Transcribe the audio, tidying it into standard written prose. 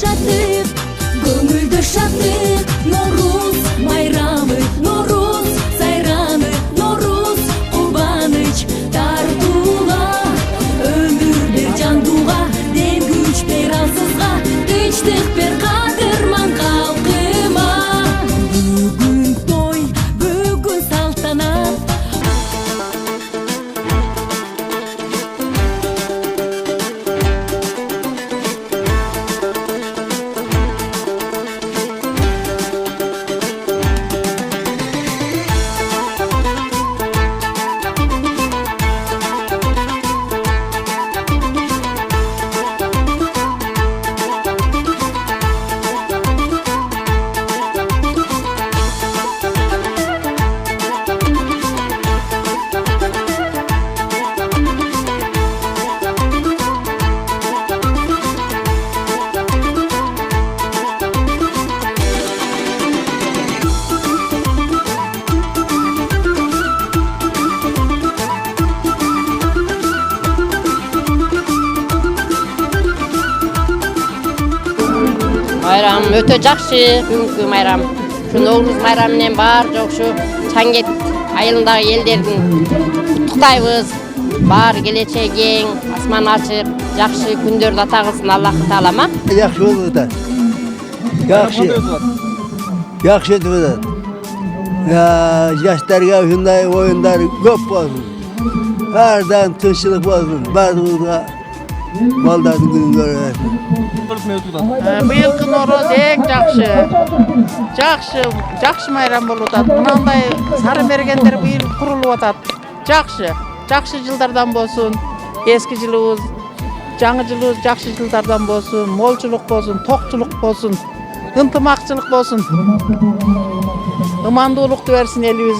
жашатып, көңүлдө шаттык. Норуз майрамы, Норуз сайраны, Норуз кубаныч тартууга. Өмүр бер жандууга, дем күч бер алсызга, тынчтык бер кадырман калкыма. Бүгүн той, бүгүн салтанат. Майрам өтө жакшы, бүгүнкү майрам. Şu Novruz майрамы менен баар жок ушу Чаңгет айылындагы элдердин куттуктайбыз. Баар келечеги кең, асман ачык, жакшы күндөрдү ата кылсын Аллах таалама. Yaxşı olur da. Yaxşı ötüp atат. Ya yaşlarga şunday oyunlar köp bolsun. Her daim tinchlik bolsun. Bardığına malдардын күнүн көрөбүз. Быйылкы Нороз эң жакшы майрам болуп атат. Мынандай сары мергендер быйыл курулуп атат. Жакшы жылдардан болсун. Эски жылыбыз, жаңы жылыбыз жакшы жылдардан болсун. Молчулук болсун, токчулук болсун, ынтымакчылык болсун. Ымандуулукту берсин элибиз.